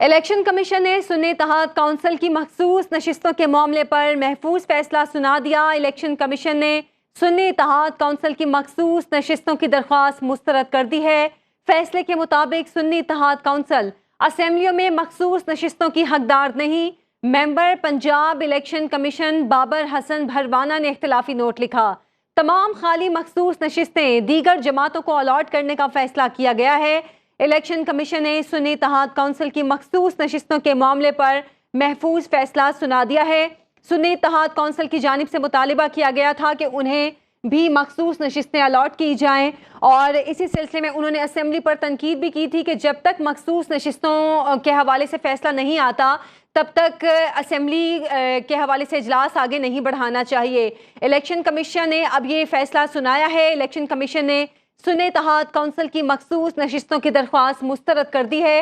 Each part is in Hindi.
इलेक्शन कमीशन ने सुन्नी इत्तेहाद काउंसिल की मखसूस नशिस्तों के मामले पर महफूज फैसला सुना दिया। इलेक्शन कमीशन ने सुन्नी इत्तेहाद काउंसिल की मखसूस नशिस्तों की दरख्वास्त मुस्तरद कर दी है। फैसले के मुताबिक सुन्नी इत्तेहाद काउंसिल असेंबलियों में मखसूस नशिस्तों की हकदार नहीं। Member Punjab election commission Babar Hasan Bharwana ने इख्तिलाफी नोट लिखा। तमाम खाली मखसूस नशिस्तें दीगर जमातों को अलॉट करने का फैसला किया गया है। इलेक्शन कमीशन ने सुन्नी इत्तेहाद काउंसिल की मखसूस नशिस्तों के मामले पर महफूज फैसला सुना दिया है। सुन्नी इत्तेहाद काउंसिल की जानिब से मुतालिबा किया गया था कि उन्हें भी मखसूस नशिस्तें अलॉट की जाएं और इसी सिलसिले में उन्होंने असेंबली पर तनकीद भी की थी कि जब तक मखसूस नशिस्तों के हवाले से फैसला नहीं आता तब तक असेंबली के हवाले से इजलास आगे नहीं बढ़ाना चाहिए। इलेक्शन कमीशन ने अब ये फैसला सुनाया है। इलेक्शन कमीशन ने सुन्नी इत्तेहाद काउंसिल की मखसूस नशिस्तों की दरख्वास्त मुस्तरद कर दी है।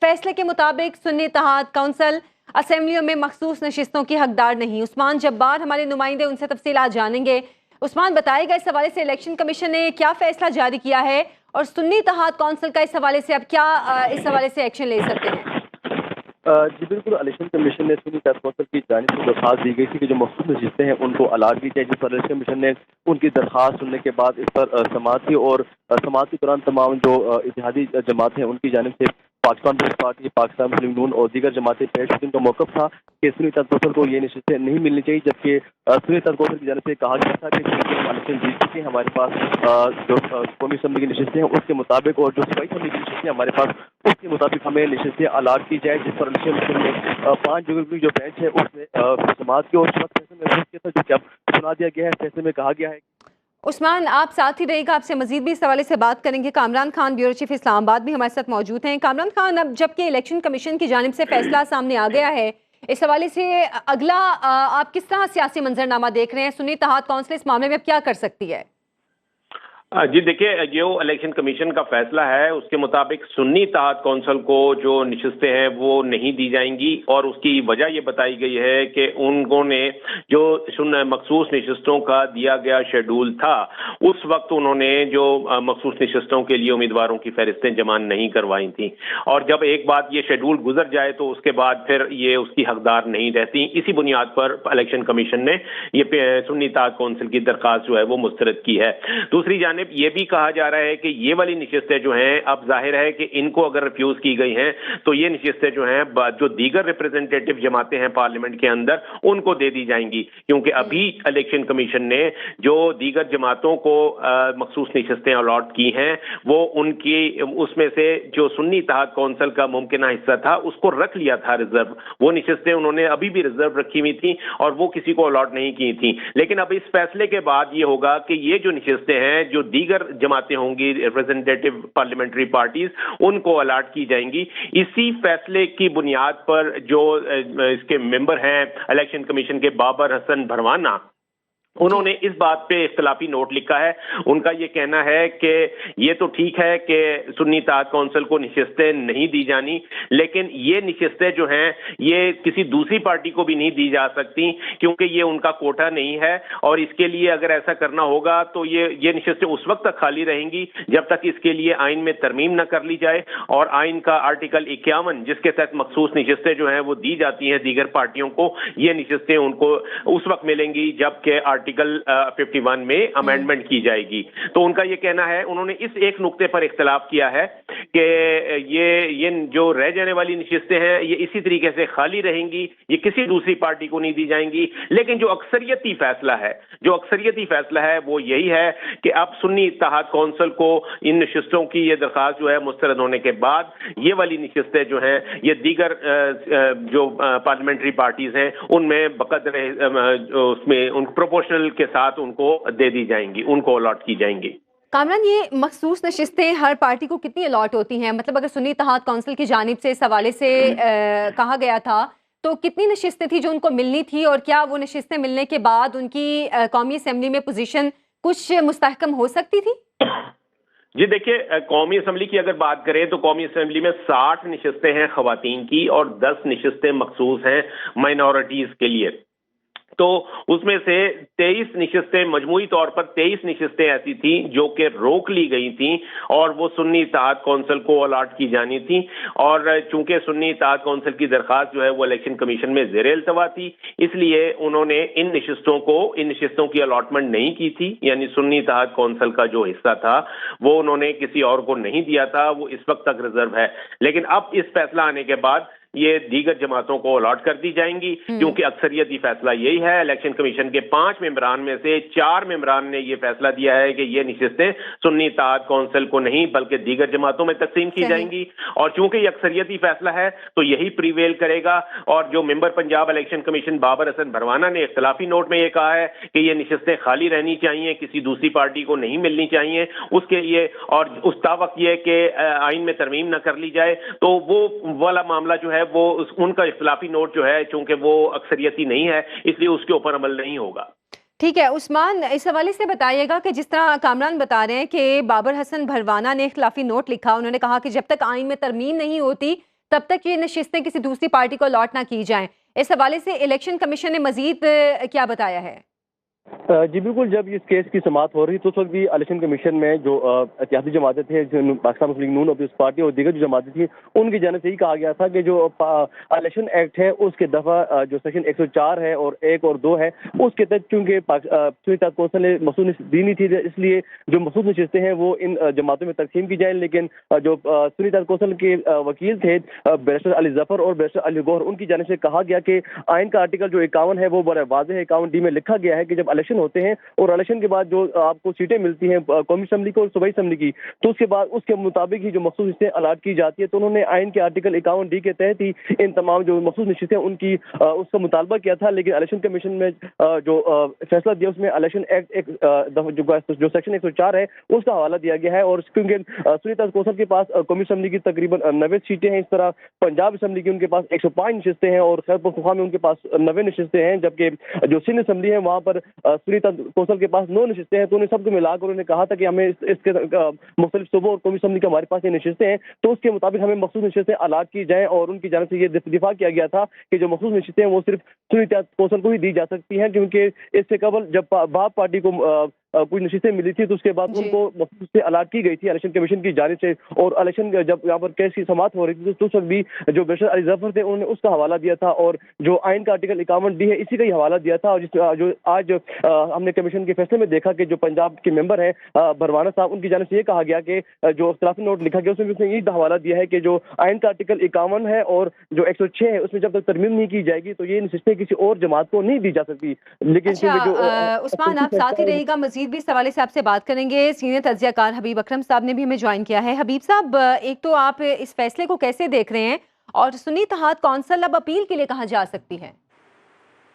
फैसले के मुताबिक सुन्नी इत्तेहाद काउंसिल असेंबलियों में मखसूस नशिस्तों की हकदार नहीं। उस्मान जब्बार हमारे नुमाइंदे, उनसे तफसीलात जानेंगे। उस्मान, बताएगा इस हवाले से इलेक्शन कमीशन ने क्या फैसला जारी किया है और सुन्नी इत्तेहाद काउंसिल का इस हवाले से अब क्या इस हवाले से एक्शन ले सकते हैं? जी बिल्कुल, इलेक्शन कमीशन ने सुन्नी इत्तेहाद काउंसिल की जानिब से दरख्वास्त दी गई थी कि जो मखसूस नशिस्तें हैं उनको अलाट की जाए, जिस पर इलेक्शन कमीशन ने उनकी दरख्वास्त सुनने के बाद इस पर समाअत की और समाअत के दौरान तमाम जो इत्तेहादी जमात हैं उनकी जानिब से पाकिस्तान पीपल्स पार्टी, पाकिस्तान मुस्लिम लीग नून और दीगर जमातें पेश हुई। उनका मौक़िफ़ था कि सुन्नी इत्तेहाद काउंसिल को ये नशिस्तें नहीं मिलनी चाहिए, जबकि सुन्नी इत्तेहाद काउंसिल की जानिब से कहा गया था कि इलेक्शन जीत चुके हैं, हमारे पास जो कौमी असम्बली की नशिस्तें हैं उसके मुताबिक और जो सूबाई असम्बली की नशिस्तें हमारे पास उसके मुताबिक हमें नशिस्तें अलाट की जाए, जिस पर इलेक्शन कमीशन ने 5 जगह की जो बेंच है उसमें समाअत की और फैसले में किया था, जो कि अब सुना दिया गया है। फैसले में कहा गया है। उस्मान, आप साथ ही रहेगा, आपसे मजीद भी इस हवाले से बात करेंगे। कामरान खान, ब्यूरो चीफ इस्लामाबाद भी हमारे साथ मौजूद हैं। कामरान खान, अब जबकि इलेक्शन कमीशन की जानिब से फैसला सामने आ गया है, इस हवाले से अगला आप किस तरह सियासी मंजरनामा देख रहे हैं? सुन्नी इत्तेहाद काउंसिल इस मामले में अब क्या कर सकती है? जी देखिए, जो इलेक्शन कमीशन का फैसला है उसके मुताबिक सुन्नी इत्तेहाद काउंसिल को जो नशिस्तें हैं वो नहीं दी जाएंगी और उसकी वजह ये बताई गई है कि उन्होंने जो मखसूस नशिस्तों का दिया गया शेड्यूल था उस वक्त उन्होंने जो मखसूस नशिस्तों के लिए उम्मीदवारों की फहरिस्तें जमा नहीं करवाई थी और जब एक बात ये शेड्यूल गुजर जाए तो उसके बाद फिर ये उसकी हकदार नहीं रहती। इसी बुनियाद पर इलेक्शन कमीशन ने ये सुन्नी इत्तेहाद काउंसिल की दरख्वास्त जो है वो मुस्तरद की है। दूसरी जानिब ये भी कहा जा रहा है कि ये वाली नशिस्तें जो हैं अब जाहिर है कि इनको अगर रिफ्यूज की गई हैं तो ये नशिस्तें जो हैं जो दीगर रिप्रेजेंटेटिव जमातें हैं पार्लियामेंट के अंदर उनको दे दी जाएंगी, क्योंकि अभी इलेक्शन कमीशन ने जो दीगर जमातों को मखसूस नशिस्तें अलॉट की हैं वो उनकी उसमें से जो सुन्नी इत्तेहाद काउंसिल का मुमकिना हिस्सा था उसको रख लिया था रिजर्व। वो नशिस्तें उन्होंने अभी भी रिजर्व रखी हुई थी और वो किसी को अलॉट नहीं की थी। लेकिन अब इस फैसले के बाद ये होगा कि ये जो नशिस्तें हैं जो दीगर जमातें होंगी रिप्रेजेंटेटिव पार्लियामेंट्री पार्टीज उनको अलाट की जाएंगी। इसी फैसले की बुनियाद पर जो इसके मेंबर हैं इलेक्शन कमीशन के बाबर हसन भरवाना, उन्होंने इस बात पे इख्तिलाफी नोट लिखा है। उनका ये कहना है कि ये तो ठीक है कि सुन्नी इत्तेहाद काउंसिल को नशिस्तें नहीं दी जानी, लेकिन ये नशिस्तें जो हैं ये किसी दूसरी पार्टी को भी नहीं दी जा सकती क्योंकि ये उनका कोटा नहीं है और इसके लिए अगर ऐसा करना होगा तो ये नशिस्तें उस वक्त तक खाली रहेंगी जब तक इसके लिए आइन में तरमीम न कर ली जाए और आइन का आर्टिकल 51 जिसके तहत मखसूस नशिस्तें जो हैं वो दी जाती हैं दीगर पार्टियों को, ये नशिस्तें उनको उस वक्त मिलेंगी जबकि आर्टिकल 51 में अमेंडमेंट की जाएगी। तो उनका ये कहना है, उन्होंने इस एक नुक्ते पर इख्तिलाफ किया है कि ये जो रह जाने वाली नशिस्तें हैं ये इसी तरीके से खाली रहेंगी, ये किसी दूसरी पार्टी को नहीं दी जाएंगी। लेकिन जो अक्सरियती फैसला है वो यही है कि अब सुन्नी इत्तेहाद काउंसिल को इन नशिस्तों की ये दरख्वास्त जो है मुस्तरद होने के बाद ये वाली नशिस्तें जो हैं ये दीगर जो पार्लियामेंट्री पार्टीज हैं उनमें बकदर उसमें उन प्रोपोर्शनल के साथ उनको दे दी जाएंगी, उनको अलॉट की जाएंगी। कामरान, ये मखसूस नशिस्तें हर पार्टी को कितनी अलॉट होती हैं? मतलब अगर सुन्नी इत्तेहाद काउंसिल की जानिब से इस हवाले से कहा गया था तो कितनी नशिस्तें थी जो उनको मिलनी थी और क्या वो नशिस्तें मिलने के बाद उनकी कौमी असेंबली में पोजीशन कुछ मुस्तहकम हो सकती थी? जी देखिए, कौमी असम्बली की अगर बात करें तो कौमी असम्बली में 60 नशिस्तें हैं खवातीन की और 10 नशिस्तें मखसूस हैं माइनॉरिटीज के लिए। तो उसमें से 23 नशिस्तें, मजमूई तौर पर 23 नशिस्तें ऐसी थी जो कि रोक ली गई थी और वो सुन्नी इत्तेहाद कौंसिल को अलॉट की जानी थी। और चूंकि सुन्नी इत्तेहाद कौंसिल की दरखास्त जो है वो इलेक्शन कमीशन में ज़ेर इल्तवा थी, इसलिए उन्होंने इन नशिस्तों की अलॉटमेंट नहीं की थी। यानी सुन्नी इत्तेहाद कौंसिल का जो हिस्सा था वो उन्होंने किसी और को नहीं दिया था, वो इस वक्त तक रिजर्व है। लेकिन अब इस फैसला आने के बाद ये दीगर जमातों को अलॉट कर दी जाएंगी, क्योंकि अक्सरियती फैसला यही है। इलेक्शन कमीशन के 5 मेंबरान में से 4 मेंबरान ने ये फैसला दिया है कि ये नशिस्तें सुन्नी इत्तेहाद कौंसिल को नहीं बल्कि दीगर जमातों में तकसीम की जाएंगी। और चूंकि ये अक्सरियती फैसला है तो यही प्रीवेल करेगा। और जो member Punjab election commission Babar Hasan Bharwana ने इख्तिलाफी नोट में ये कहा है कि ये नशिस्तें खाली रहनी चाहिए, किसी दूसरी पार्टी को नहीं मिलनी चाहिए उसके लिए, और उस तावक ये कि आइन में तरमीम न कर ली जाए, तो वो वाला मामला जो है वो उनका इख्तिलाफी नोट जो है चूंकि वो अक्सरियती नहीं है इसलिए उसके ऊपर अमल नहीं होगा। ठीक है उस्मान, इस हवाले से बताइएगा कि जिस तरह कामरान बता रहे हैं कि बाबर हसन भरवाना ने इख्तिलाफी नोट लिखा, उन्होंने कहा कि जब तक आइन में तरमीम नहीं होती तब तक ये नशिस्तें किसी दूसरी पार्टी को अलॉट ना की जाएं। इस हवाले से इलेक्शन कमीशन ने मजीद क्या बताया है? जी बिल्कुल, जब इस केस की समाअत हो रही तो उस वक्त भी इलेक्शन कमीशन में जो इत्तेहादी जमातें थे, पाकिस्तान मुस्लिम लीग नून पीपल्स पार्टी और दीगर जो जमातें थी, उनकी जानिब से यही कहा गया था कि जो इलेक्शन एक्ट है उसके दफा जो सेक्शन 104 है और 1 और 2 है उसके तहत चूंकि सुन्नी इत्तेहाद कौंसिल ने मखसूस दी नहीं थी, इसलिए जो मखसूस नशिस्तें हैं वो इन जमातों में तकसीम की जाए। लेकिन जो सुन्नी इत्तेहाद कौंसिल के वकील थे बैरिस्टर अली जफर और बैरिस्टर अली गौहर, उनकी जानिब से कहा गया कि आइन का आर्टिकल जो 51 है वो बड़ा वाज़ेह है। 51 डी में लिखा गया है कि जब इलेक्शन होते हैं और इलेक्शन के बाद जो आपको सीटें मिलती हैं कौमी असेंबली को और सूबाई असेंबली की, तो उसके बाद उसके मुताबिक ही जो मखसूस सीटें अलॉट की जाती है। तो उन्होंने आइन के आर्टिकल 51 डी के तहत ही इन तमाम जो मखसूस नशिस्तें उनकी उसका मुतालबा किया था। लेकिन इलेक्शन कमीशन में जो फैसला दिया उसमें इलेक्शन एक्ट जो सेक्शन 104 है उसका हवाला दिया गया है। और क्योंकि सुन्नी इत्तेहाद कौंसिल के पास कौमी असेंबली की तकरीबन 90 सीटें हैं, इस तरह पंजाब असेंबली की उनके पास 105 नशिस्तें हैं और खैबर पख्तूनख्वा में उनके पास 90 नशिस्तें हैं, जबकि जो सिंध असेंबली है वहाँ पर सुन्नी इत्तेहाद कौंसिल के पास 9 नशिस्तें हैं। तो उन्हें सबको मिलाकर उन्होंने कहा था कि हमें इसके मुख्तलिफ सूबों और कौमी असेंबली के हमारे पास ये नशिस्तें हैं, तो उसके मुताबिक हमें मखसूस नशिस्तें अलॉट की जाएं। और उनकी जानिब से ये दिफा किया गया था कि जो मखसूस नशिस्तें हैं वो सिर्फ सुन्नी इत्तेहाद कौंसिल को ही दी जा सकती हैं, क्योंकि इससे कबल जब बाप पार्टी को कोई नशिस्तें मिली थी तो उसके बाद उनको मखसूस से अलॉट की गई थी इलेक्शन कमीशन की जानिब से। और इलेक्शन जब यहाँ पर केस की समाअत हो रही थी तो उस वक्त भी जो बैरिस्टर अली जफर थे उन्होंने उसका हवाला दिया था और जो आइन का आर्टिकल 51 डी है इसी का ही हवाला दिया था। और जो आज हमने कमीशन के फैसले में देखा कि जो पंजाब के मेंबर हैं भरवाना साहब, उनकी जानिब से ये कहा गया कि जो इख्तिलाफी नोट लिखा गया उसमें उसने यही हवाला दिया है कि जो आइन का आर्टिकल 51 है और जो 106 है उसमें जब तक तरमीम नहीं की जाएगी तो ये नशिस्तें किसी और जमात को नहीं दी जा सकती। लेकिन उस्मान, आप साथ ही रहिएगा, मजीद भी इस हवाले से आपसे बात करेंगे। सीनियर तज्जियाकार हबीब अकरम साहब ने भी हमें ज्वाइन किया है। हबीब साहब, एक तो आप इस फैसले को कैसे देख रहे हैं और सुन्नी इत्तेहाद कौंसिल अब अपील के लिए कहाँ जा सकती है?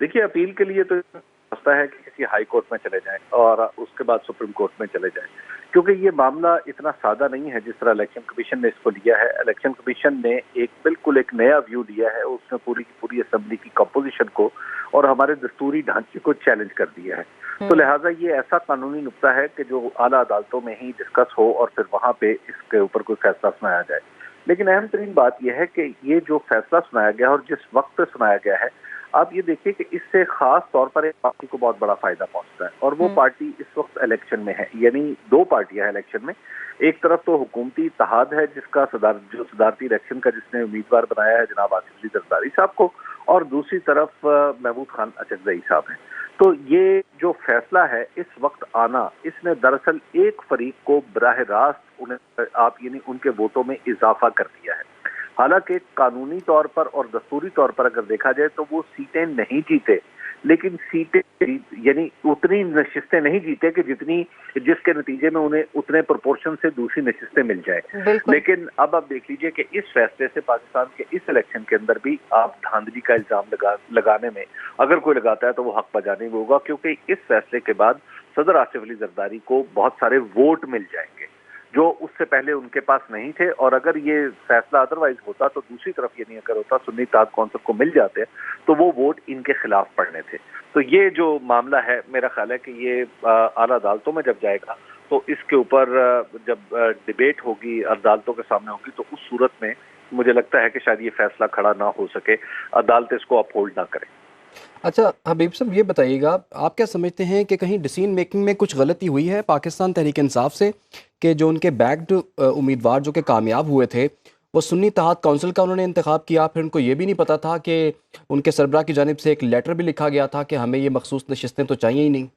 देखिए, अपील के लिए तो रास्ता है कि किसी हाई कोर्ट में चले जाएं और उसके बाद सुप्रीम कोर्ट में चले जाएं, क्योंकि ये मामला इतना सादा नहीं है जिस तरह इलेक्शन कमीशन ने इसको लिया है। इलेक्शन कमीशन ने बिल्कुल एक नया व्यू लिया है, उसने पूरी की पूरी असेंबली की कंपोजिशन को और हमारे दस्तूरी ढांचे को चैलेंज कर दिया है। तो लिहाजा ये ऐसा कानूनी नुक्ता है कि जो आला अदालतों में ही डिस्कस हो और फिर वहां पे इसके ऊपर कोई फैसला सुनाया जाए। लेकिन अहम तरीन बात यह है कि ये जो फैसला सुनाया गया और जिस वक्त सुनाया गया है, आप ये देखिए कि इससे खास तौर पर एक पार्टी को बहुत बड़ा फायदा पहुंचता है और वो पार्टी इस वक्त इलेक्शन में है। यानी 2 पार्टियां हैं इलेक्शन में। एक तरफ तो हुकूमती इत्तेहाद है जिसका जो सदारती इलेक्शन का जिसने उम्मीदवार बनाया है जनाब आसिफ अली जरदारी साहब को, और दूसरी तरफ महमूद खान अचकजई साहब हैं। तो ये जो फैसला है इस वक्त आना, इसने दरअसल एक फरीक को बराह रास्त उनके वोटों में इजाफा कर दिया है। हालांकि कानूनी तौर पर और दस्तूरी तौर पर अगर देखा जाए तो वो सीटें नहीं जीते, लेकिन यानी उतनी नशिस्तें नहीं जीते कि जिसके नतीजे में उन्हें उतने प्रोपोर्शन से दूसरी नशिस्तें मिल जाए। लेकिन अब आप देख लीजिए कि इस फैसले से पाकिस्तान के इस इलेक्शन के अंदर भी आप धांधली का इल्जाम लगाने में अगर कोई लगाता है तो वो हक बजाने में होगा, क्योंकि इस फैसले के बाद सदर आसिफ अली जरदारी को बहुत सारे वोट मिल जाएंगे जो उससे पहले उनके पास नहीं थे। और अगर ये फैसला अदरवाइज होता तो दूसरी तरफ ये नहीं अगर होता सुन्नी इत्तेहाद कौंसिल को मिल जाते तो वो वोट इनके खिलाफ पड़ने थे। तो ये जो मामला है मेरा ख्याल है कि ये आला अदालतों में जब जाएगा तो इसके ऊपर जब डिबेट होगी अदालतों के सामने होगी तो उस सूरत में मुझे लगता है कि शायद ये फैसला खड़ा ना हो सके, अदालत इसको अपहोल्ड ना करें। अच्छा हबीब साहब, ये बताइएगा, आप क्या समझते हैं कि कहीं डिसीजन मेकिंग में कुछ गलती हुई है पाकिस्तान तहरीक इंसाफ से, कि जो उनके बैक्ड उम्मीदवार जो कि कामयाब हुए थे वो सुन्नी इत्तेहाद काउंसिल का उन्होंने इंतखाब किया, फिर उनको ये भी नहीं पता था कि उनके सरबराह की जानिब से एक लेटर भी लिखा गया था कि हमें ये मखसूस नशिस्तें तो चाहिए ही नहीं।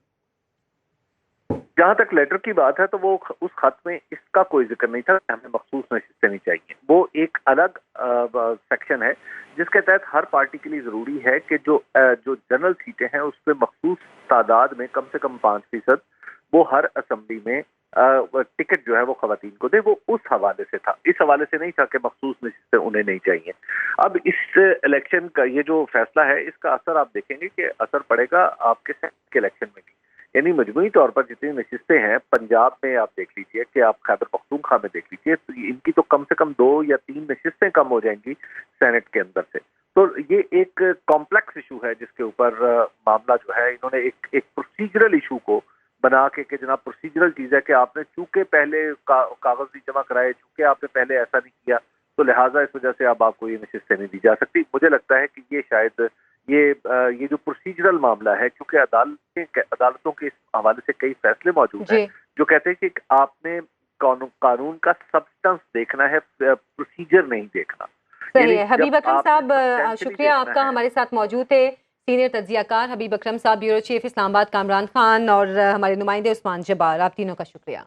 जहां तक लेटर की बात है तो वो उस खत में इसका कोई जिक्र नहीं था कि हमें मखसूस नशिस्तें नहीं चाहिए। वो एक अलग सेक्शन है जिसके तहत हर पार्टी के लिए जरूरी है कि जो जनरल सीटें हैं उस पर मखसूस तादाद में कम से कम 5% वो हर असेंबली में टिकट जो है वो खवातीन को दे। वो उस हवाले से था, इस हवाले से नहीं था कि मखसूस नशिस्तें उन्हें नहीं चाहिए। अब इस इलेक्शन का ये जो फैसला है इसका असर आप देखेंगे कि असर पड़ेगा आपके सेनेट के इलेक्शन में भी। यानी मजमूई तौर पर जितनी नशिस्तें हैं पंजाब में आप देख लीजिए, कि आप खैबर पख्तूनख्वा में देख लीजिए, तो इनकी तो कम से कम 2 या 3 नशिस्तें कम हो जाएंगी सेनेट के अंदर से। तो ये एक कॉम्प्लेक्स इशू है जिसके ऊपर मामला जो है इन्होंने एक प्रोसीजरल इशू को बना के, कि जनाब प्रोसीजरल चीज है कि आपने चूंकि पहले कागज नहीं जमा कराए, चूंकि आपने पहले ऐसा नहीं किया, तो लिहाजा इस वजह से अब आपको ये नशिस्तें नहीं दी जा सकती। मुझे लगता है कि ये शायद ये जो प्रोसीजरल मामला है, क्योंकि अदालतों के इस हवाले से कई फैसले मौजूद हैं जो कहते हैं कि आपने कानून का सब्सटेंस देखना है, प्रोसीजर नहीं देखना। सही है। हबीब अकरम साहब, शुक्रिया आपका, हमारे साथ मौजूद थे सीनियर तज्जियाकार हबीब अकरम साहब, ब्यूरो चीफ इस्लामाबाद कामरान खान, और हमारे नुमाइंदे उस्मान जब्बार, आप तीनों का शुक्रिया।